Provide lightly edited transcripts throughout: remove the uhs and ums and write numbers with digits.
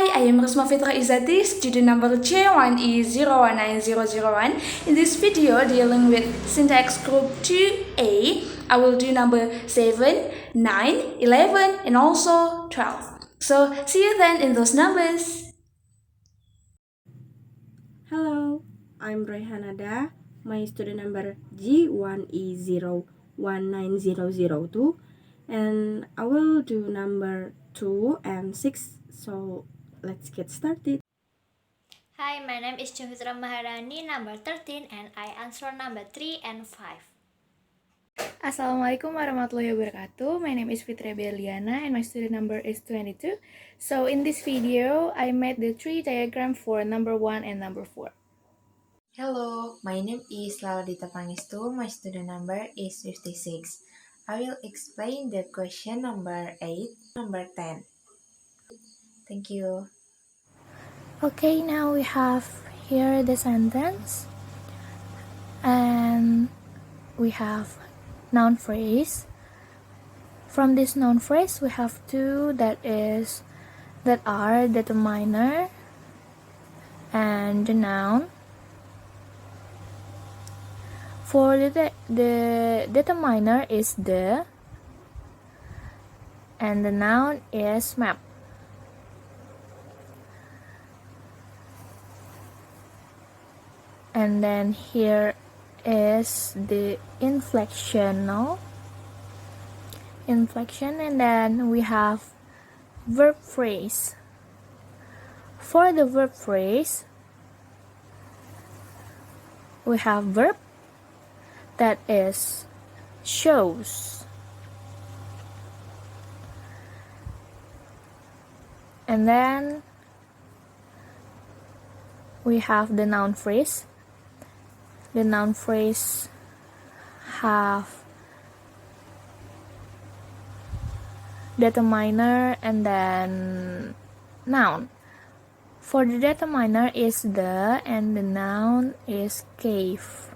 I am Risma Fitroh Izzati, student number J1E019001. In this video dealing with syntax group 2A, I will do number 7, 9, 11, and also 12. So see you then in those numbers. Hello, I'm Roihan Nada. My student number G1E019002, and I will do number 2 and 6. So let's get started. Hi, my name is Fitrah Maharani, number 13, and I answer number 3 and 5. Assalamualaikum warahmatullahi wabarakatuh. My name is Fitria Berliana and my student number is 22. So in this video, I made the tree diagram for number 1 and number 4. Hello, my name is Lala Dita Pangestu. My student number is 56. I will explain the question number 8, number 10. Thank you. Okay, now we have here the sentence. And we have noun phrase. From this noun phrase, we have two that are determiner and the noun. For the determiner is the, and the noun is map. And then here is the inflection, and then we have verb phrase. For the verb phrase, we have verb that is shows, and then we have the noun phrase. The noun phrase have determiner and then noun. For the determiner is the, and the noun is cave.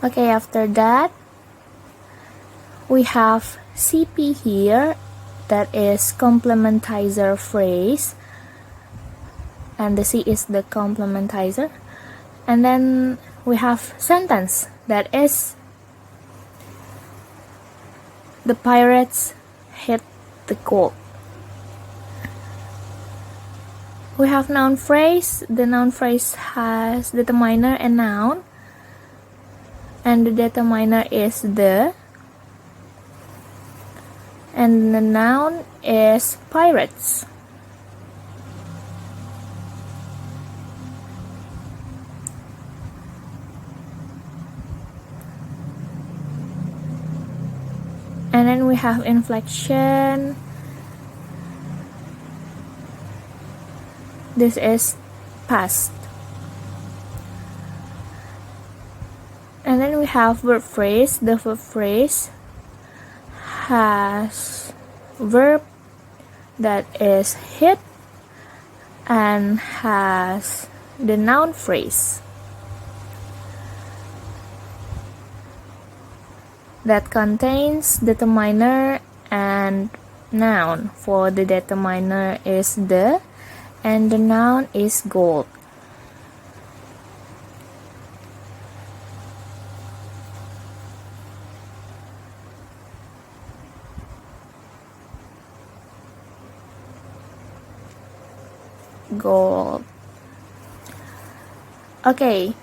Okay, after that we have CP here, that is complementizer phrase, and the C is the complementizer. And then we have sentence, that is the pirates hit the gold. We have noun phrase. The noun phrase has determiner and noun, and the determiner is the, and the noun is pirates. And then we have inflection. This is past. And then we have verb phrase. The verb phrase has verb that is hit and has the noun phrase that contains determiner and noun. For the determiner is the, and the noun is gold. Gold. Okay,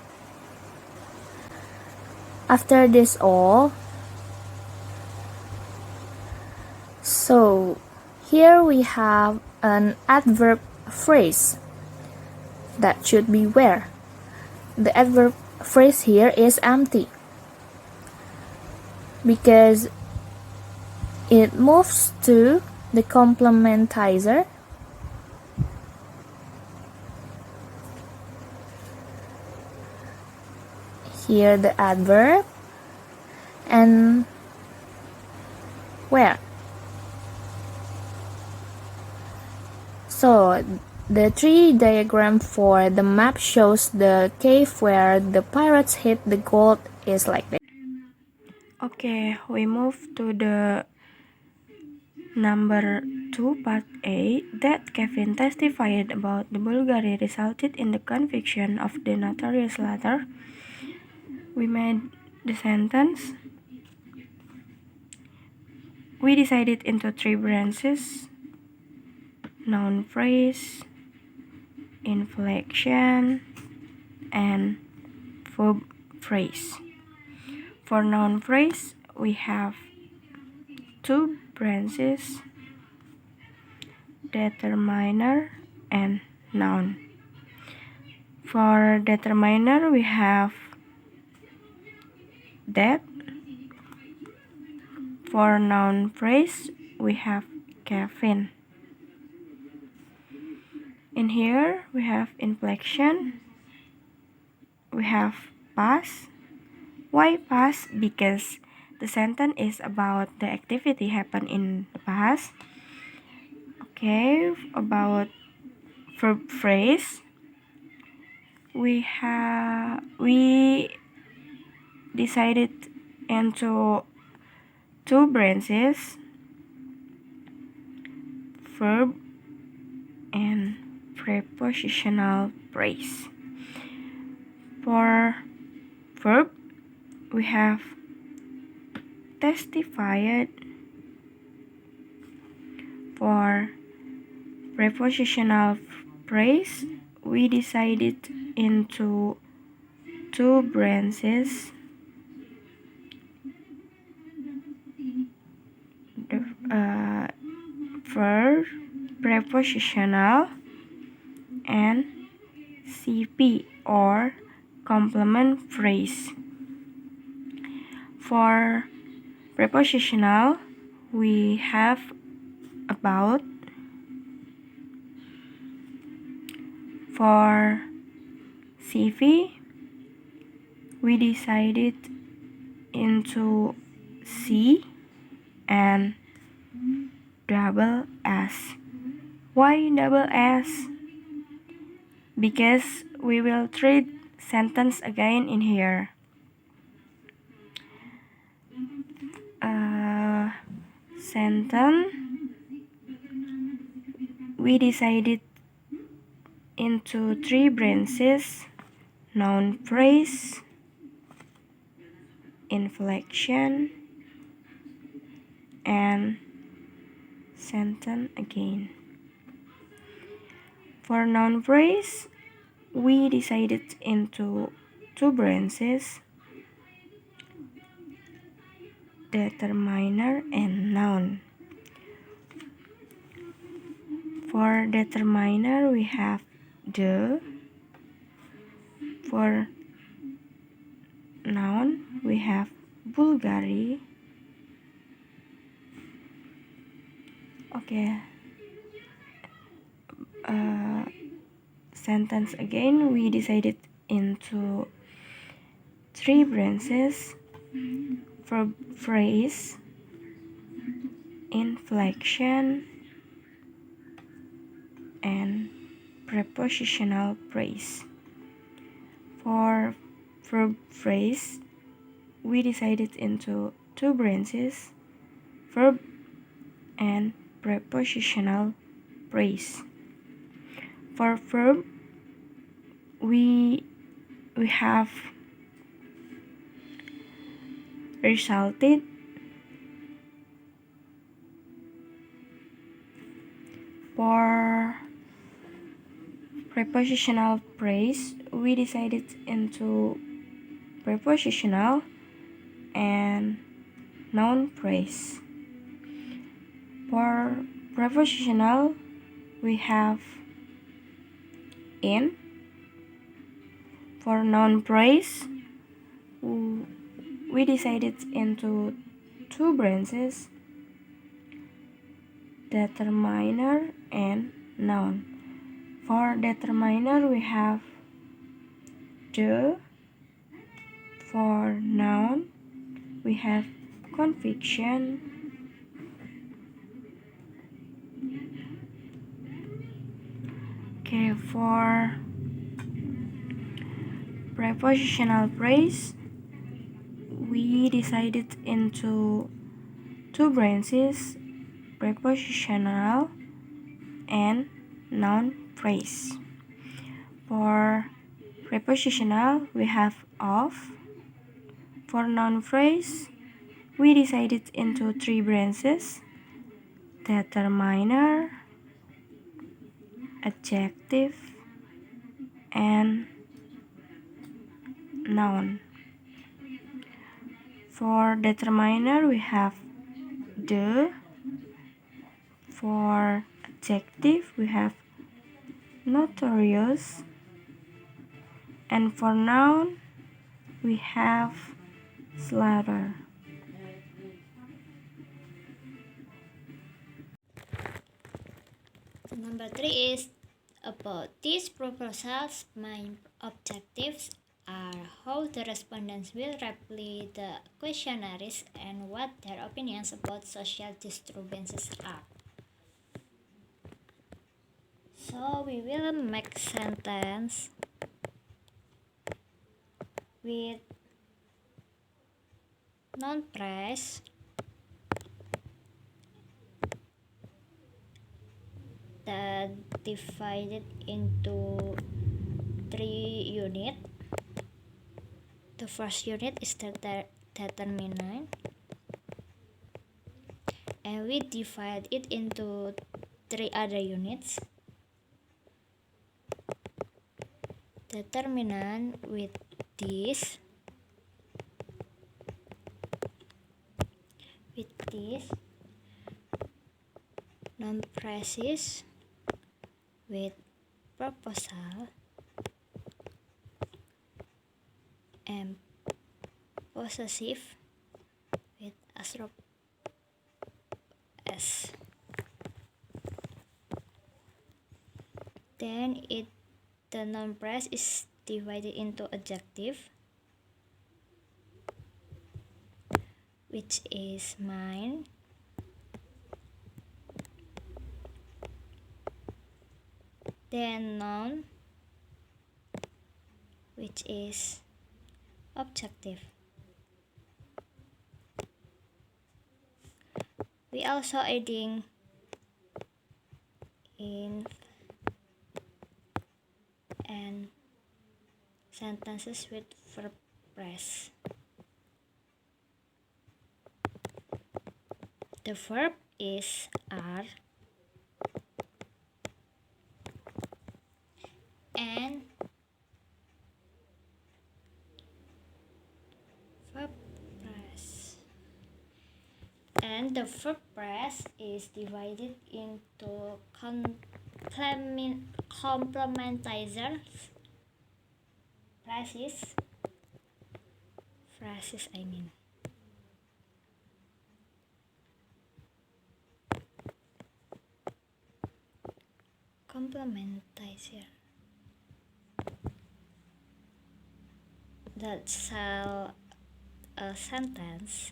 after this all, so here we have an adverb phrase that should be where. The adverb phrase here is empty because it moves to the complementizer. Here the adverb and where. So the tree diagram for the map shows the cave where the pirates hid the gold is like that. Okay, we move to the number 2, part A, that Kevin testified about the Bulgari resulted in the conviction of the notorious latter. We made the sentence. We decided into 3 branches: noun phrase, inflection, and verb phrase. For noun phrase, we have 2 branches: determiner and noun. For determiner, we have that. For noun phrase, we have Kevin. In here, we have inflection. We have past. Why past? Because the sentence is about the activity happened in the past. Okay, about verb phrase, we decided into 2 branches: verb and prepositional phrase. For verb, we have testified. For prepositional phrase, we decided into 2 branches: the verb, prepositional, and CP or complement phrase. For prepositional, we have about. For CV, we decided into C and double S. Why double S? Because we will treat sentence again in here. Sentence, we decided into 3 branches: noun phrase, inflection, and sentence again. For noun phrase, we decided into 2 branches: determiner and noun. For determiner, we have the. For noun, we have Bulgari. Okay. Sentence again, we decided into 3 branches: verb phrase, inflection, and prepositional phrase. For verb phrase, we decided into 2 branches: verb and prepositional phrase. For verb, we have resulted. For prepositional phrase, we decided into prepositional and noun phrase. For prepositional, we have in. For noun phrase, we decided into 2 branches: determiner and noun. For determiner, we have the. For noun, we have conviction. Okay, for prepositional phrase, we we decided into two branches, prepositional and noun phrase. For prepositional, we have of. For noun phrase, we decided into three branches, determiner, adjective, and noun. For determiner, we have the. For adjective, we have notorious. And for noun, we have slaughter. Number 3 is about these proposals. Main objectives are how the respondents will reply the questionnaires and what their opinions about social disturbances are. So we will make sentence with noun phrase that divided into 3 units. The first unit is the determinant, and we divide it into 3 other units. Determinant with this, noun phrases with proposal, and possessive with apostrophe s. Then the noun phrase is divided into adjective, which is mine, then noun, which is objective. We also adding in and sentences with verb phrase. The verb is are, and verb phrase. And the verb phrase is divided into complementizer phrases. Complementizer that shall a sentence,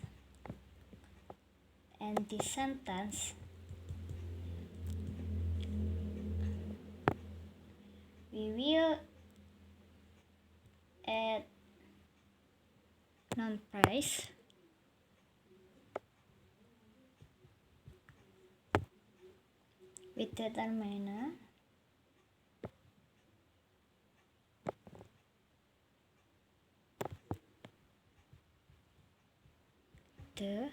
and this sentence we will add noun phrase with determiner, the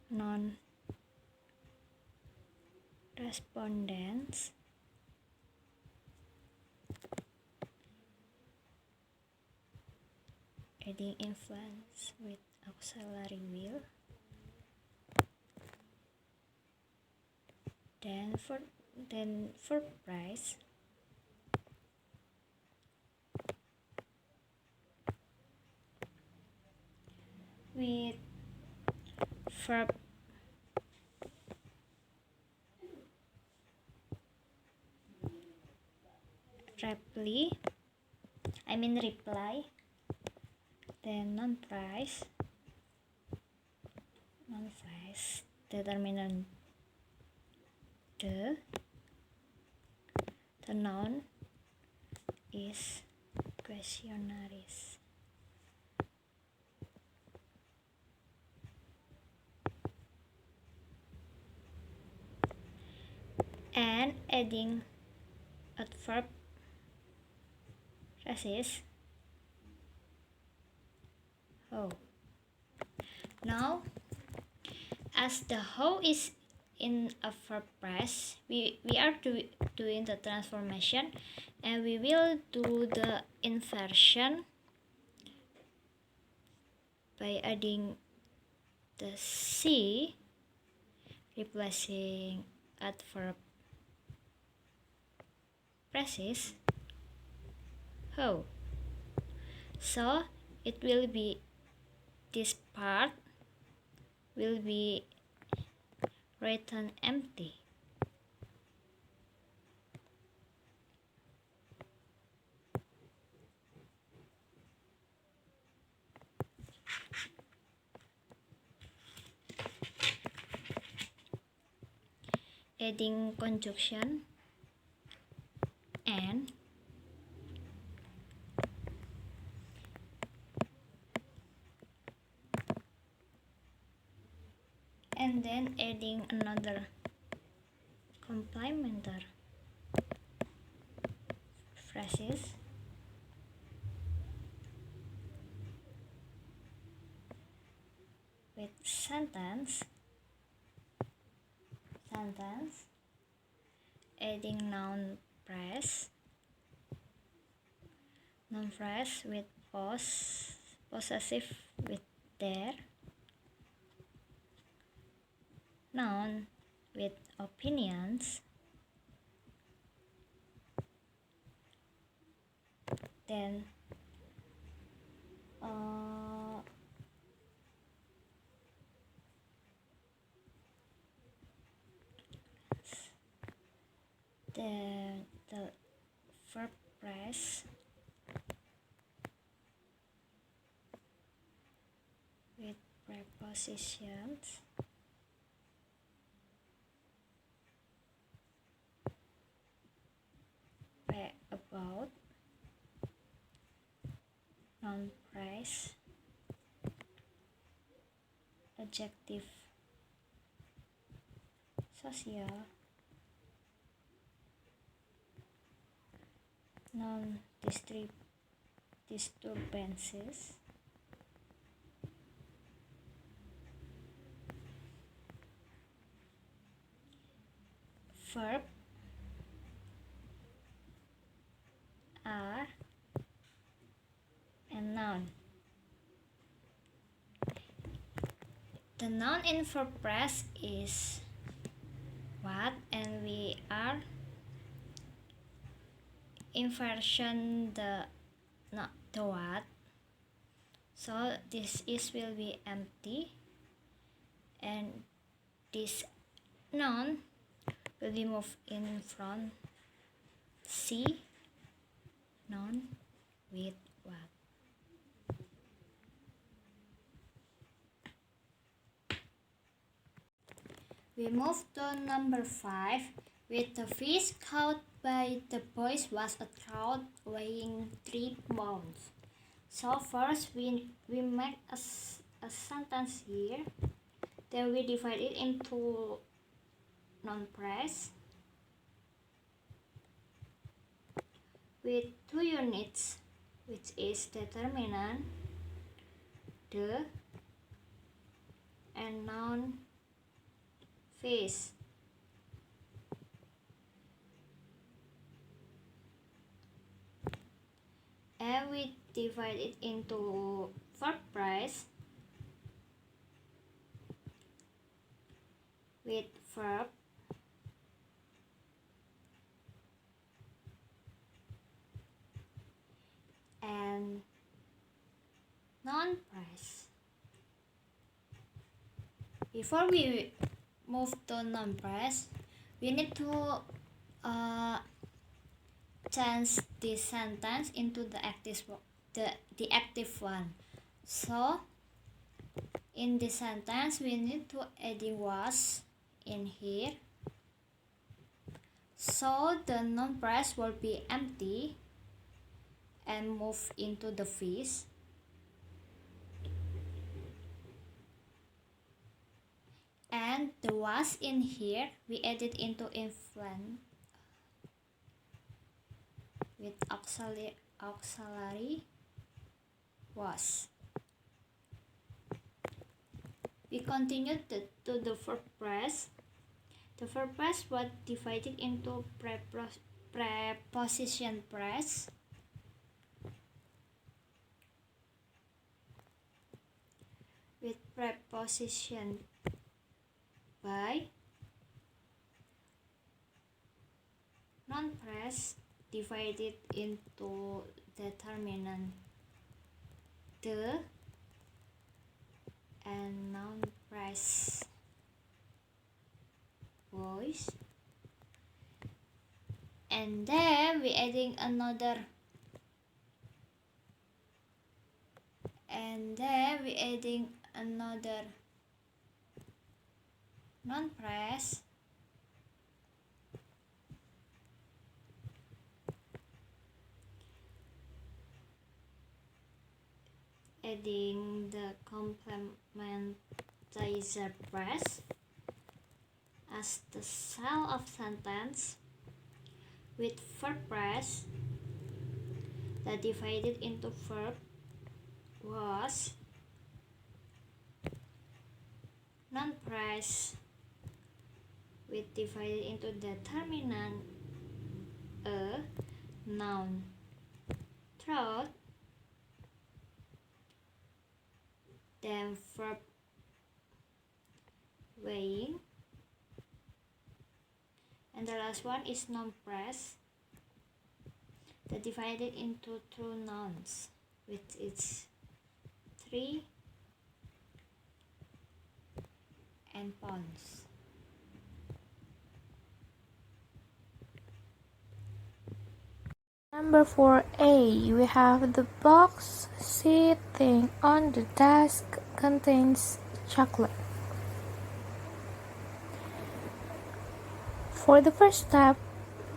non respondents, adding influence with auxiliary will, then verb phrase with verb reply, then noun phrase, determinant the noun is questionnaires. and adding adverb phrases. How. Now, as the how is in a verb phrase, we are doing the transformation, and we will do the inversion by adding the C, replacing adverb phrases how. So it will be, this part will be written empty. Adding conjunction and then adding another complementer phrases with sentence, adding noun phrase with possessive with there, noun with opinions, then the verb phrase with prepositions, about, noun phrase, adjective social, noun disturbances, verb are, and noun. The noun in verb phrase is what, and we are inversion the what, so this will be empty, and this noun will be moved in front C, noun with what. We move to number 5. With the fish caught by the boys was a trout weighing 3 pounds. So first we make a sentence here. Then we divide it into noun phrase with 2 units, which is determinant, the, and noun fish. And we divide it into verb phrase with verb and noun phrase. Before we move to noun phrase, we need to change this sentence into the active one. So in this sentence we need to add was in here, so the noun phrase will be empty and move into the fish, and then the was in here we added into influence with auxiliary was. We continued to the verb phrase. The verb phrase was divided into preposition phrase, with preposition by, noun phrase divided into determinant the and noun phrase voice, and then we adding another noun phrase adding the complementizer phrase as the cell of sentence, with verb phrase that divided into verb was, noun phrase with divided into determinant a, noun throughout, then verb weighing, and the last one is noun phrase that divided into two nouns with its three endpoints. Number 4A, we have the box sitting on the desk contains chocolate. For the first step,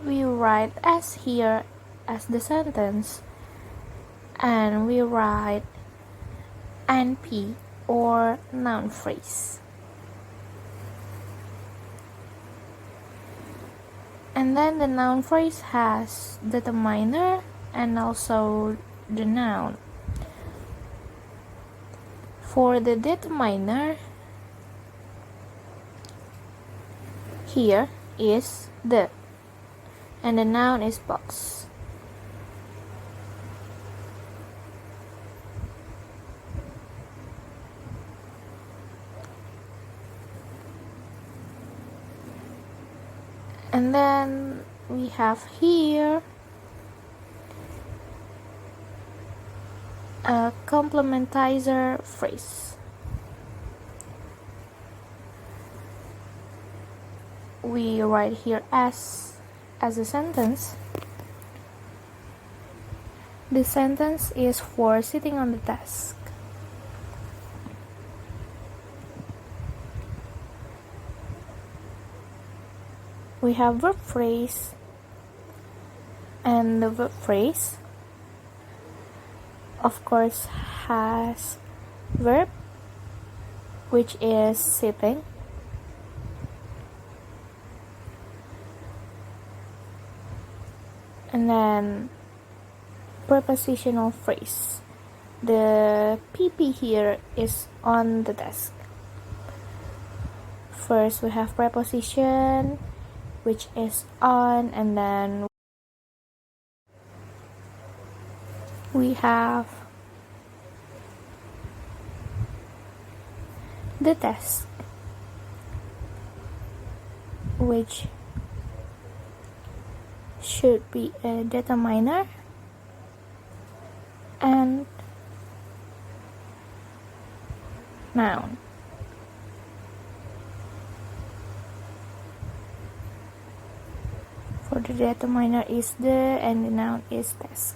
we write S here as the sentence, and we write NP or noun phrase. And then the noun phrase has determiner and also the noun. For the determiner, here is the, and the noun is box. And then we have here a complementizer phrase. We write here as a sentence. The sentence is for sitting on the desk. We have verb phrase, and the verb phrase of course has verb, which is sitting, and then prepositional phrase. The PP here is on the desk. First we have preposition, which is on, and then we have the desk, which should be a determiner and noun. For the determiner is the, and the noun is desk.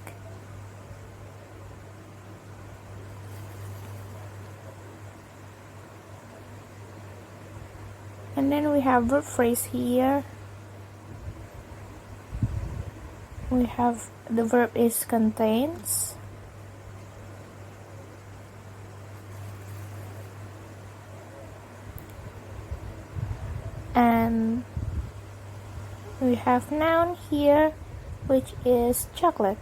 And then we have verb phrase here. We have the verb is contains. And we have noun here, which is chocolate.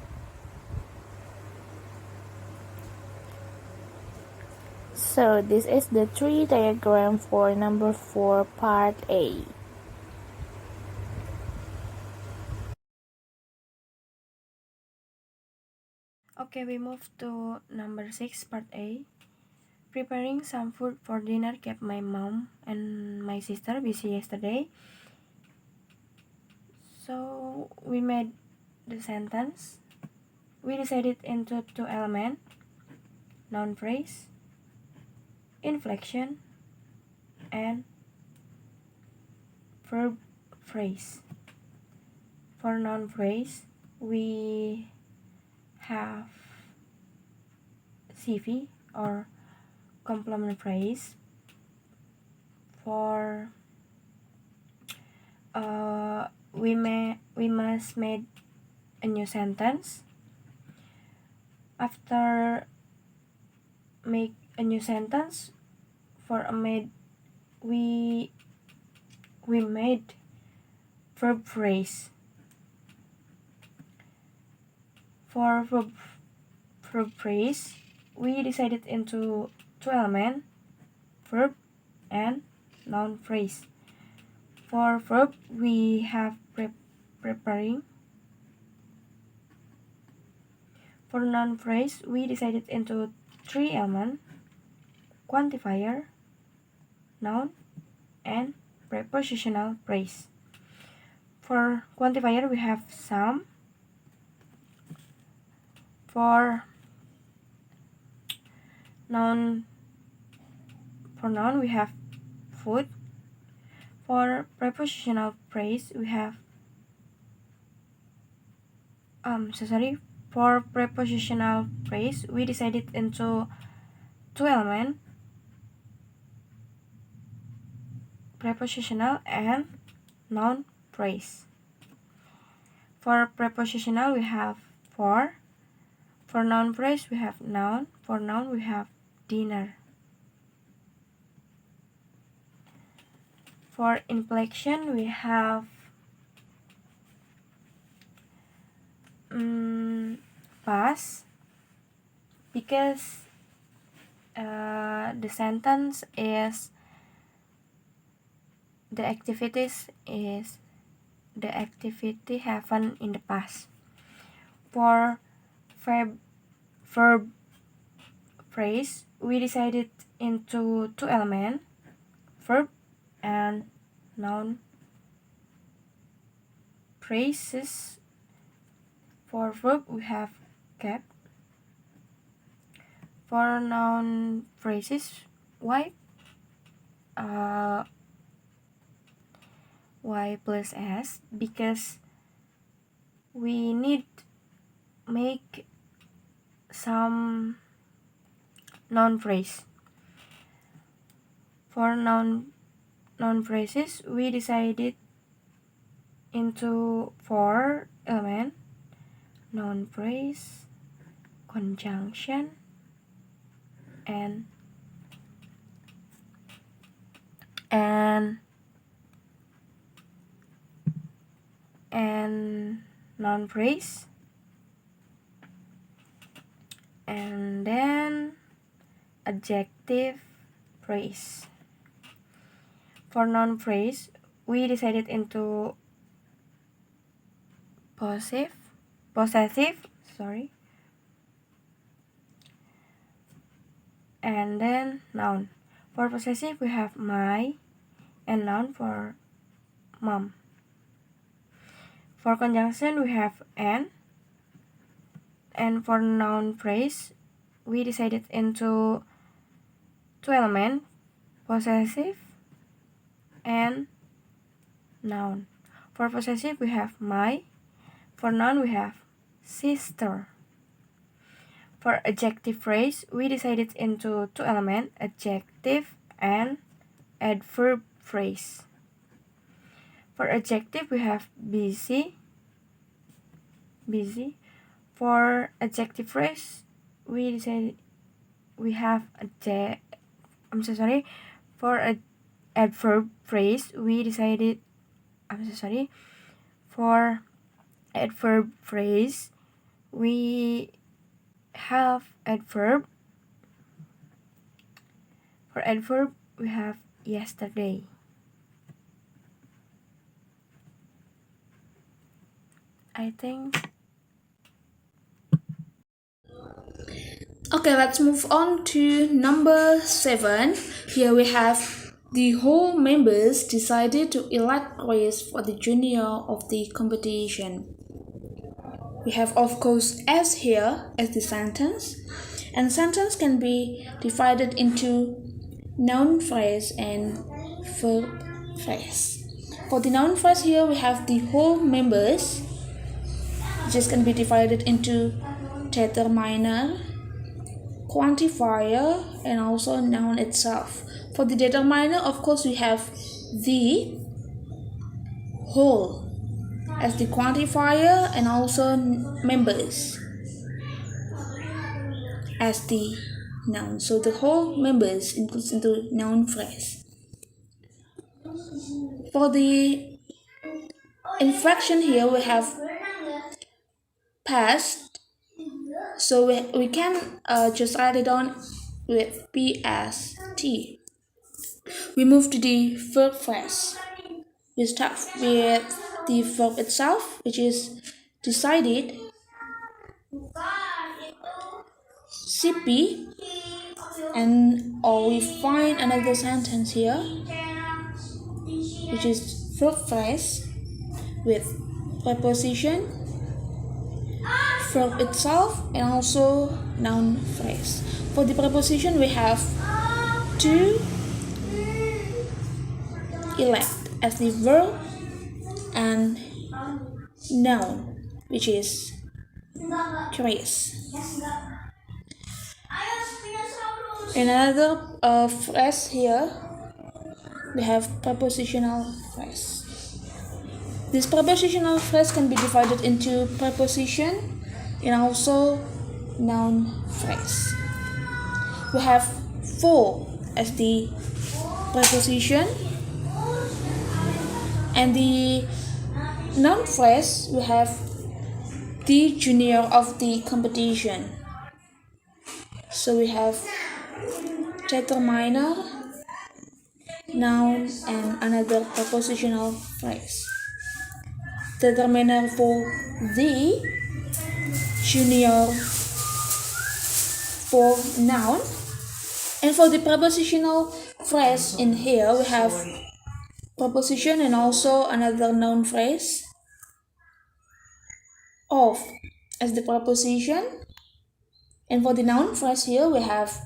So this is the tree diagram for number 4, part A. Okay, we move to number 6, part A. Preparing some food for dinner kept my mom and my sister busy yesterday. So we made the sentence. We decided into 2 elements: noun phrase, inflection, and verb phrase. For noun phrase, we have CV or complement phrase. For we must make a new sentence. After make a new sentence, for a made we made verb phrase. For verb phrase, we decided into 2 elements: verb and noun phrase. For verb, we have preparing. For noun phrase, we decided into 3 elements: quantifier, noun, and prepositional phrase. For quantifier, we have some. For noun, we have food. For prepositional phrase, we have For prepositional phrase, we decided into 2 elements: prepositional and noun phrase. For prepositional, we have for. For noun phrase, we have noun. For noun, we have dinner. For inflection, we have past, because the sentence is the activity happened in the past. For verb phrase, we decided into 2 elements: verb and noun phrases. For verb, we have kept. For noun phrases, why plus s? Because we need make some noun phrase. For noun phrases, we decided into 4 elements: noun phrase, conjunction, and noun phrase, and then adjective phrase. For noun phrase, we decided into possessive, and then noun. For possessive, we have my, and noun for mom. For conjunction, we have and for noun phrase, we decided into 2 elements: possessive and noun. For possessive, we have my. For noun, we have sister. For adjective phrase, we decided into 2 elements: adjective and adverb phrase. For adjective, we have busy. For adjective phrase, we have for adverb phrase, we decided, for adverb phrase, we have adverb. For adverb, we have yesterday. I think. Okay, let's move on to number 7. Here we have the whole members decided to elect Grace for the junior of the competition. We have, of course, as here as the sentence, and sentence can be divided into noun phrase and verb phrase. For the noun phrase here, we have the whole members, which can be divided into determiner, quantifier, and also noun itself. For the determiner, of course, we have the whole as the quantifier and also members as the noun. So the whole members includes into noun phrase. For the infraction here, we have past. So we can just write it down with past. We move to the verb phrase. We start with the verb itself, which is decided, CP, and or we find another sentence here, which is verb phrase with preposition, verb itself, and also noun phrase. For the preposition, we have to elect as the verb and noun, which is Grace. Another phrase here, we have prepositional phrase. This prepositional phrase can be divided into preposition and also noun phrase. We have for as the preposition, and the noun phrase we have the junior of the competition. So we have determiner, noun, and another prepositional phrase. Determiner for the, junior for noun, and for the prepositional phrase in here we have preposition and also another noun phrase. Of as the preposition, and for the noun phrase here we have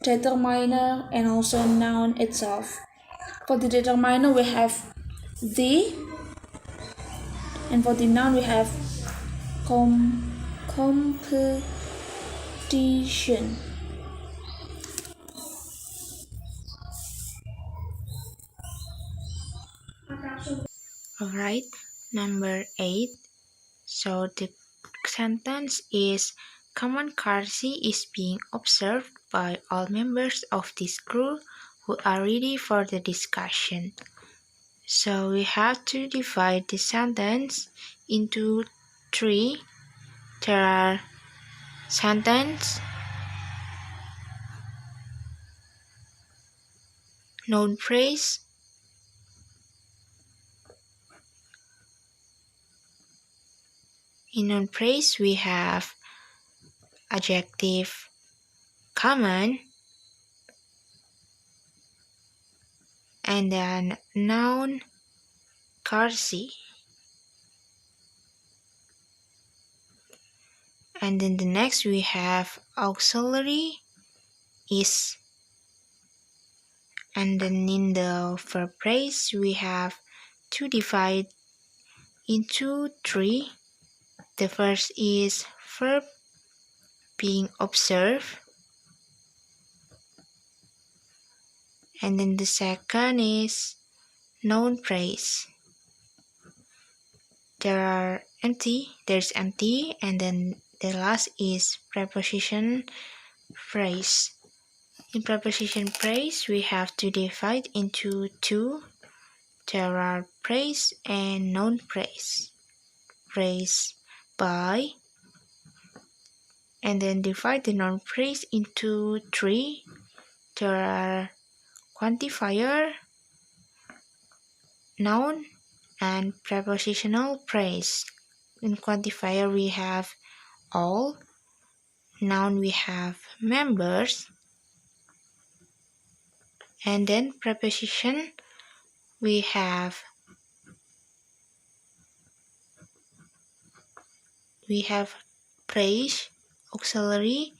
determiner and also noun itself. For the determiner we have the, and for the noun we have competition. Alright, number 8. So the sentence is common courtesy is being observed by all members of this crew who are ready for the discussion. So we have to divide the sentence into 3. There are sentence, noun phrase, in noun phrase we have adjective common, and then noun courtesy, and then the next we have auxiliary is, and then in the verb phrase we have to divide into 3. The first is verb being observed, and then the second is noun phrase. There's empty, and then the last is preposition phrase. In preposition phrase, we have to divide into two. There are praise and non-praise. Praise by, and then divide the non-praise into three. There are quantifier, noun, and prepositional praise. In quantifier, we have all. Noun, we have members. And then preposition, we have praise, auxiliary,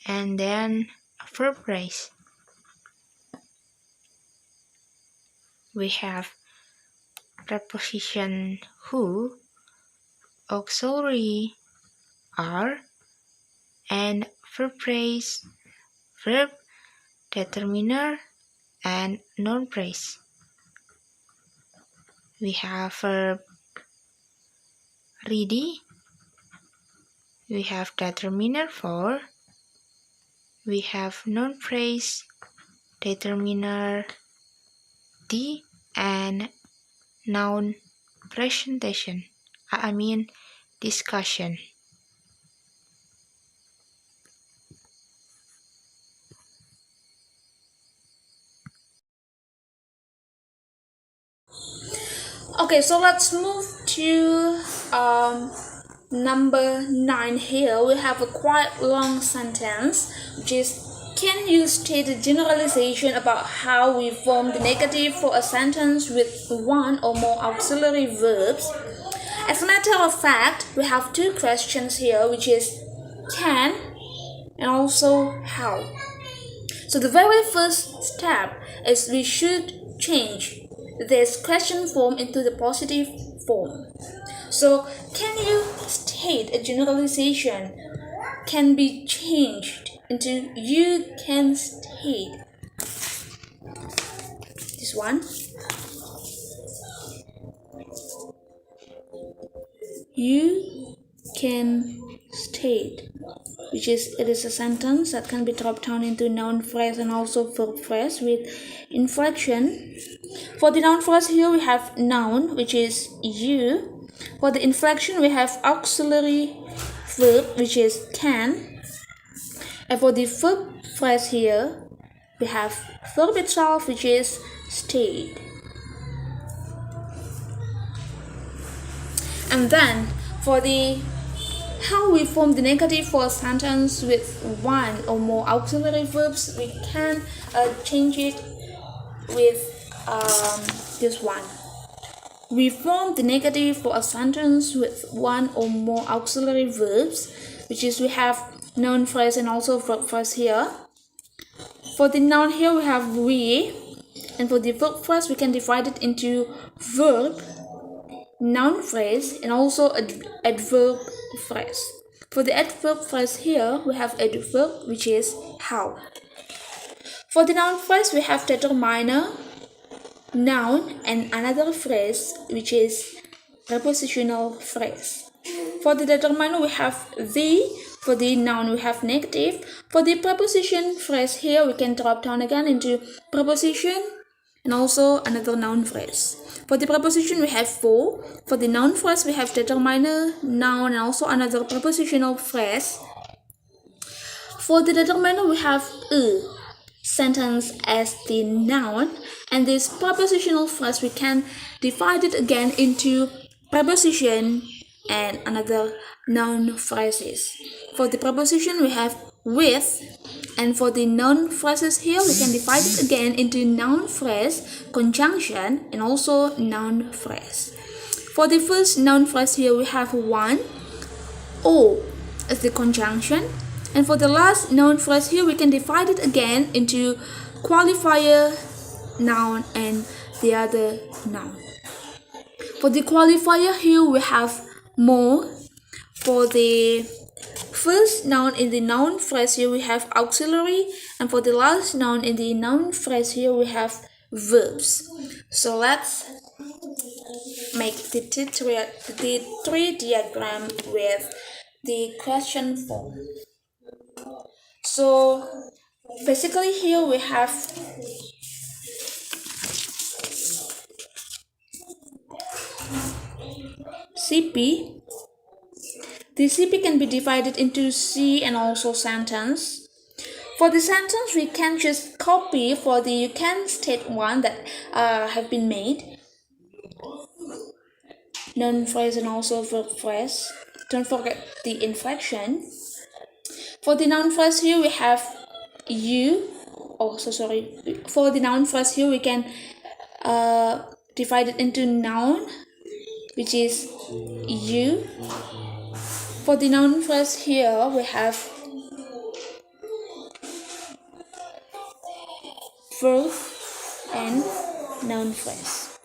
and then verb phrase. We have preposition who, auxiliary are, and verb phrase, verb, determiner, and noun phrase. We have verb ready. We have determiner for. We have noun phrase, determiner the, and noun presentation. I mean discussion. Okay, so let's move to number 9 here. We have a quite long sentence, which is, can you state a generalization about how we form the negative for a sentence with one or more auxiliary verbs? As a matter of fact, we have two questions here, which is can and also how. So the very first step is we should change this question form into the positive form. So can you state a generalization can be changed into you can state. This one. You can state, which is, it is a sentence that can be dropped down into noun phrase and also verb phrase with inflection. For the noun phrase here we have noun, which is you. For the inflection we have auxiliary verb, which is can. And for the verb phrase here we have verb itself, which is state. And then for the how we form the negative for a sentence with one or more auxiliary verbs, we can change it with this one. We form the negative for a sentence with one or more auxiliary verbs, which is we have noun phrase and also verb phrase here. For the noun here we have we, and for the verb phrase we can divide it into verb, noun phrase, and also adverb phrase. For the adverb phrase here we have adverb, which is how. For the noun phrase we have determiner, noun, and another phrase, which is prepositional phrase. For the determiner we have the. For the noun we have negative. For the preposition phrase here we can drop down again into preposition and also another noun phrase. For the preposition we have for. For the noun phrase we have determiner, noun, and also another prepositional phrase. For the determiner we have a sentence as the noun, and this prepositional phrase we can divide it again into preposition and another noun phrases. For the preposition we have with, and for the noun phrases here we can divide it again into noun phrase, conjunction, and also noun phrase. For the first noun phrase here we have one, o as the conjunction, and for the last noun phrase here we can divide it again into qualifier, noun, and the other noun. For the qualifier here we have more. For the first noun in the noun phrase here we have auxiliary, and for the last noun in the noun phrase here we have verbs. So let's make the tree diagram with the question form. So Basically, here we have CP. The CP can be divided into C and also sentence. For the sentence, we can just copy for the you can state one that have been made. Noun phrase and also verb phrase. Don't forget the inflection. For the noun phrase here, we have you. Oh, so sorry. For the noun phrase here, we can divide it into noun, which is you. For the noun phrase here, we have verb and noun phrase.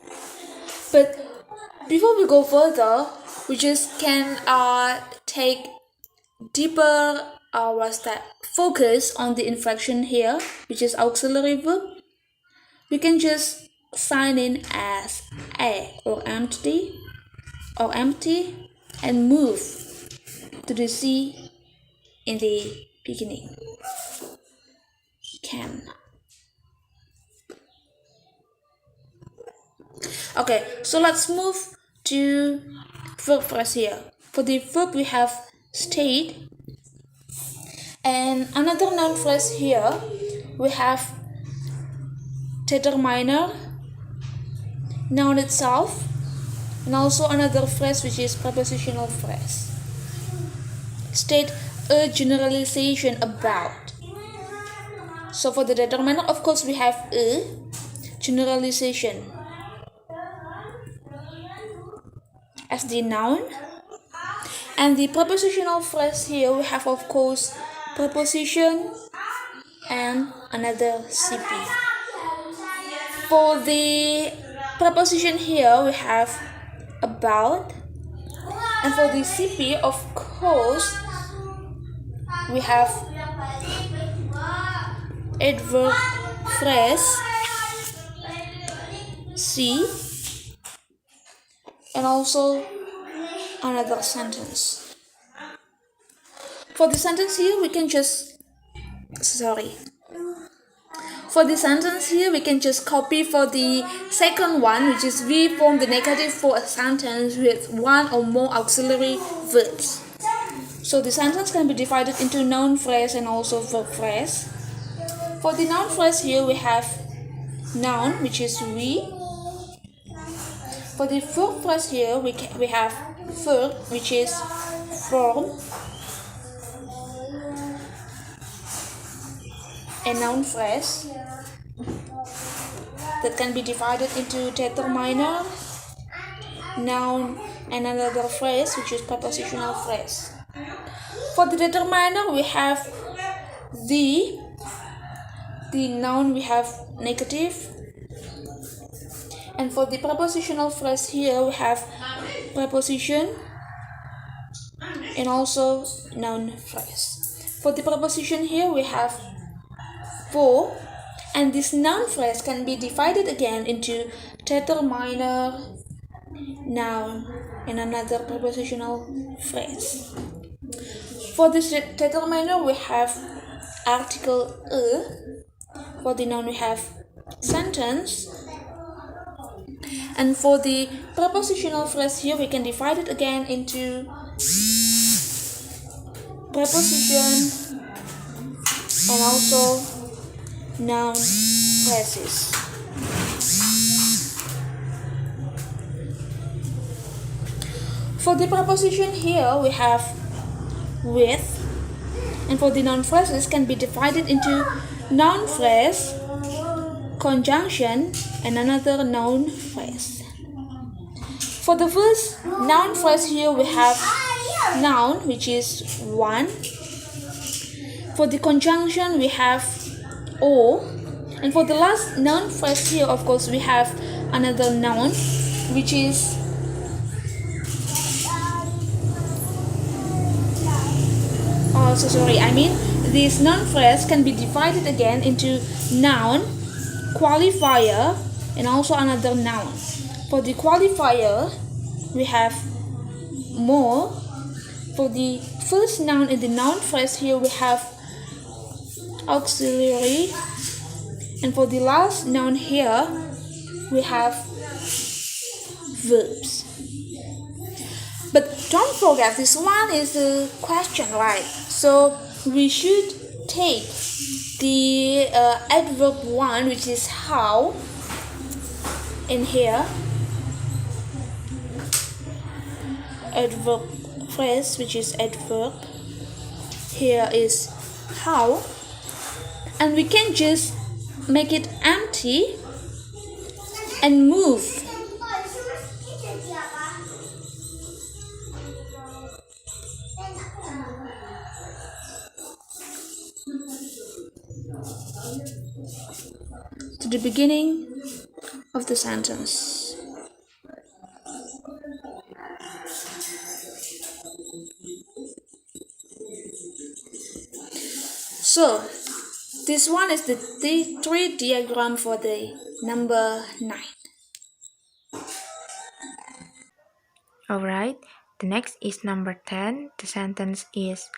But before we go further, we just can take deeper focus on the inflection here, which is auxiliary verb. We can just sign in as a or empty and move to the C in the beginning. Can. Okay, so let's move to verb phrase here. For the verb we have stayed, and another noun phrase here we have determiner, noun itself, and also another phrase which is prepositional phrase. State a generalization about. So for the determiner, of course, we have a generalization as the noun, and the prepositional phrase here we have, of course, preposition and another CP. For the preposition here we have about, and for the CP, of course, we have adverb phrase C and also another sentence. For the sentence here we can just copy for the second one, which is we form the negative for a sentence with one or more auxiliary verbs. So the sentence can be divided into noun phrase and also verb phrase. For the noun phrase here we have noun, which is we. For the verb phrase here we have verb, which is form, a noun phrase that can be divided into determiner, noun, and another phrase which is prepositional phrase. For the determiner we have the noun we have negative, and for the prepositional phrase here we have preposition and also noun phrase. For the preposition here we have for, and this noun phrase can be divided again into determiner, noun, and another prepositional phrase. For this determiner we have article a. For the noun we have sentence, and for the prepositional phrase here we can divide it again into preposition and also noun phrases. For the preposition here we have with, and for the noun phrases can be divided into noun phrase, conjunction, and another noun phrase. For the first noun phrase here we have noun, which is one. For the conjunction we have or, and for the last noun phrase here of course we have another noun, which is this noun phrase can be divided again into noun, qualifier, and also another noun. For the qualifier we have more. For the first noun in the noun phrase here we have auxiliary, and for the last noun here we have verbs. But don't forget, this one is a question, right? So we should take the adverb one, which is how, in here, adverb phrase, which is adverb, here is how, and we can just make it empty and move. To the beginning of the sentence. So this one is the tree diagram for the number 9. Alright, the next is number 10. The sentence is,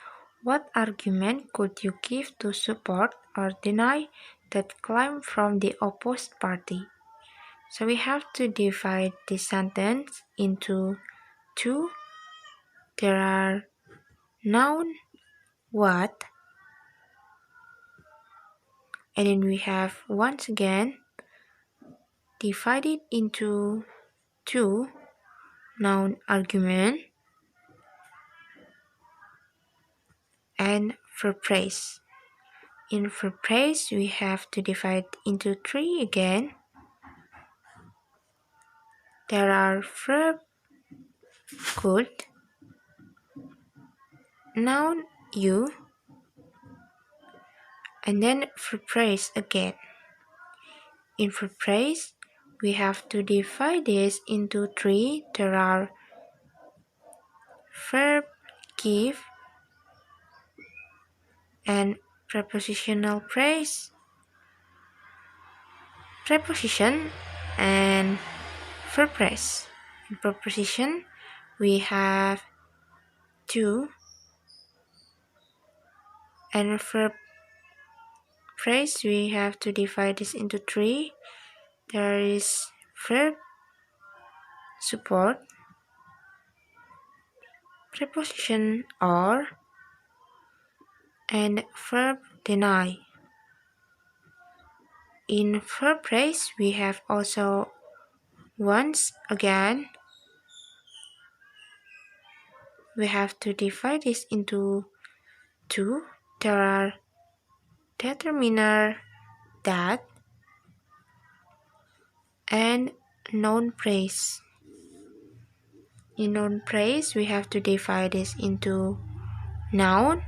what argument could you give to support or deny that claim from the opposed party? So we have to divide this sentence into two. There are noun what, and then we have once again divided into two, noun argument and verb phrase. In verb phrase, we have to divide into three again. There are verb could, noun you, and then verb phrase again. In verb phrase, we have to divide this into three. There are verb give and prepositional phrase, preposition, and verb phrase. In preposition, we have two, and verb phrase we have to divide this into three. There is verb support, preposition or, and verb deny. In verb phrase, we have also once again we have to divide this into two. There are determiner that and noun phrase. In noun phrase, we have to divide this into noun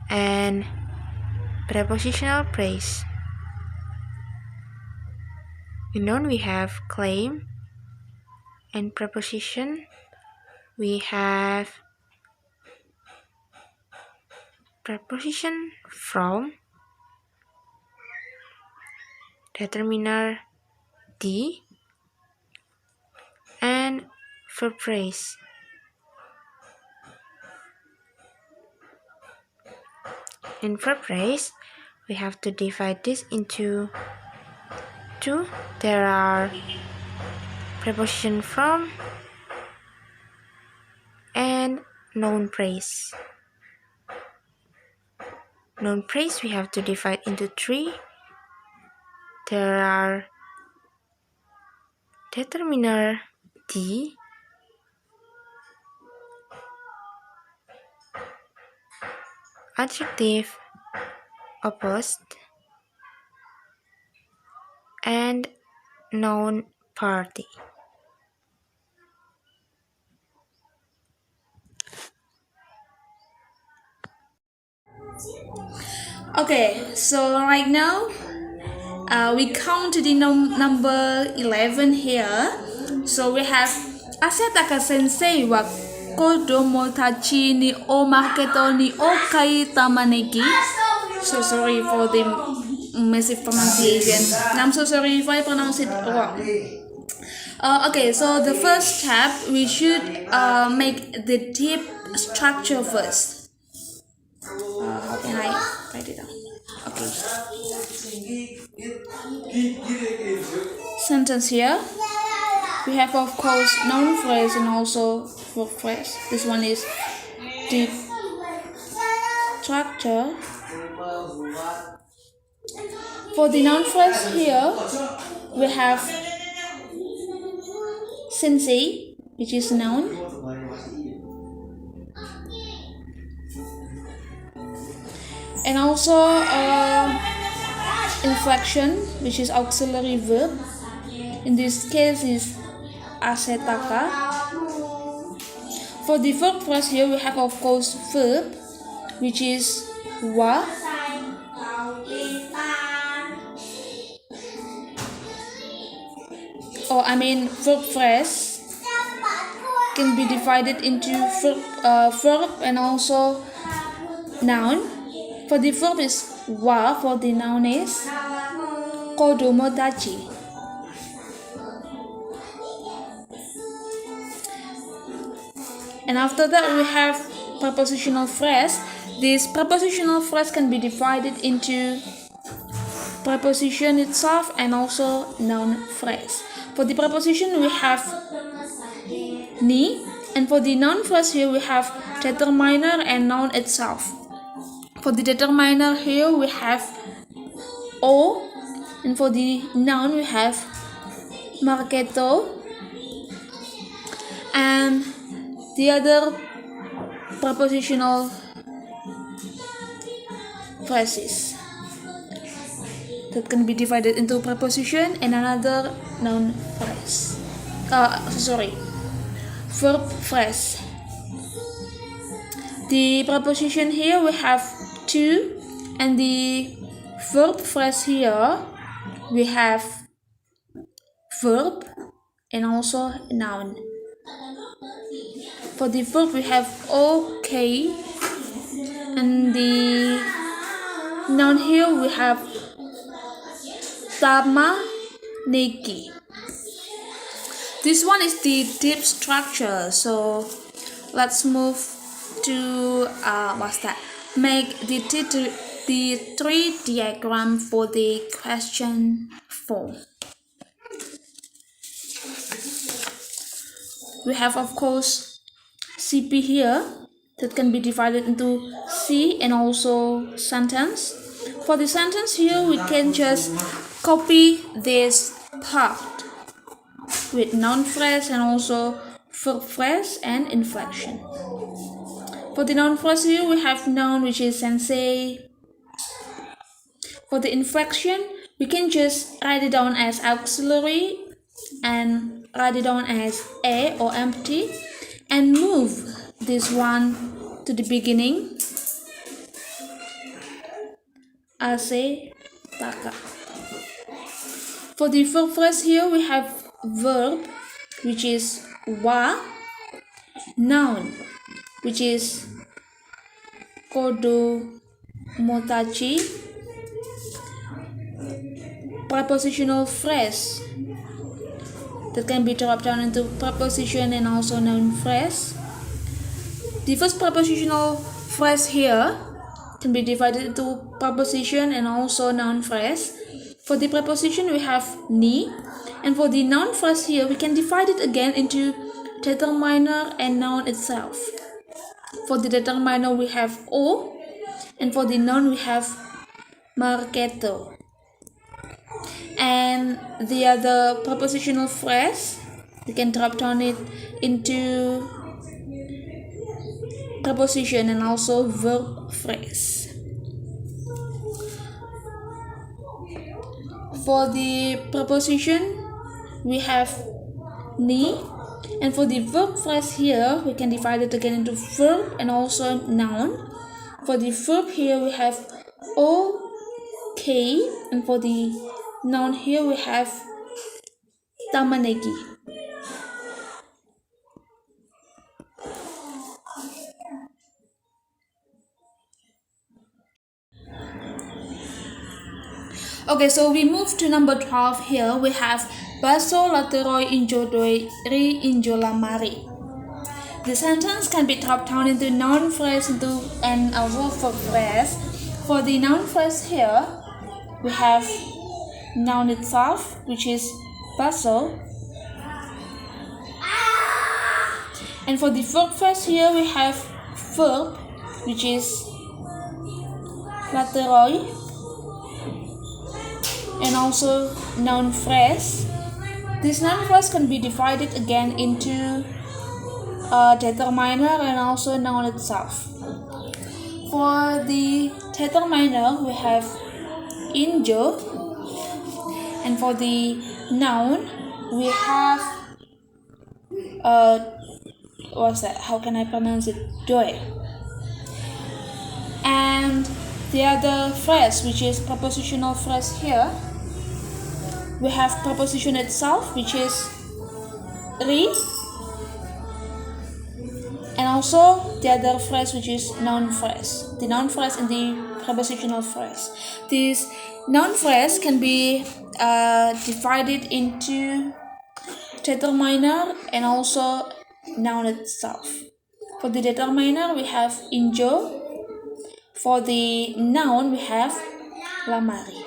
and prepositional phrase. In noun, we have claim, and preposition, we have preposition from, determiner the, and verb phrase. In verb phrase, we have to divide this into two. There are preposition from and noun phrase. Noun phrase we have to divide into three. There are determiner the, adjective opposed, and noun party. Okay, so right now we count the number 11 here. So we have Asetaka sensei wa kodomo tachi ni omaketo ni okai tamanegi. So sorry for the massive pronunciation. I'm so sorry if I pronounce it wrong. Okay, so the first step, we should make the deep structure first. How can I write it down? sentence here. We have of course noun phrase and also verb phrase. This one is the structure. For the noun phrase here, we have sensei, which is noun. And also inflection, which is auxiliary verb. In this case is asetaka. For the verb phrase here, we have of course verb, which is wa. Verb phrase can be divided into verb and also noun. For the verb is wa, for the noun is kodomodachi. And after that we have prepositional phrase. This prepositional phrase can be divided into preposition itself and also noun phrase. For the preposition we have ni, and for the noun phrase here we have determiner and noun itself. For the determiner here we have o, and for the noun we have marketo, and the other prepositional phrases that can be divided into preposition and another noun phrase. Verb phrase. The preposition here we have to, and the verb phrase here we have verb and also noun. For the verb we have okay, and the noun here we have tama neki. This one is the deep structure, so let's move to make the tree diagram for the question 4. We have of course CP here that can be divided into C and also sentence. For the sentence here we can just copy this part with noun phrase and also verb phrase and inflection. For the noun phrase here we have noun, which is sensei. For the inflection we can just write it down as auxiliary and write it down as a or empty and move this one to the beginning. Ase taka. For the verb phrase here we have verb, which is wa, noun, which is kodomotachi, prepositional phrase that can be dropped down into preposition and also noun phrase. The first prepositional phrase here can be divided into preposition and also noun phrase. For the preposition we have ni, and for the noun phrase here we can divide it again into determiner and noun itself. For the determiner we have o, and for the noun we have marketo. And the other prepositional phrase we can drop down it into preposition and also verb phrase. For the preposition we have ni, and for the verb phrase here we can divide it again into verb and also noun. For the verb here we have okay, and for the noun here we have tamanegi. Okay, so we move to number 12. Here we have baso lateroi injodoi ri injolamari. The sentence can be dropped down into noun phrase and also verb phrase. For the noun phrase here, we have noun itself, which is puzzle. And for the verb phrase here, we have verb, which is lateroi, and also noun phrase. This noun phrase can be divided again into determiner and also noun itself. For the determiner, we have injo, and for the noun, we have what's that? How can I pronounce it? Doe. And the other phrase, which is prepositional phrase here, we have preposition itself, which is ri, and also the other phrase, which is noun phrase. The noun phrase and the prepositional phrase. This noun phrase can be divided into determiner and also noun itself. For the determiner, we have injo. For the noun, we have lamari.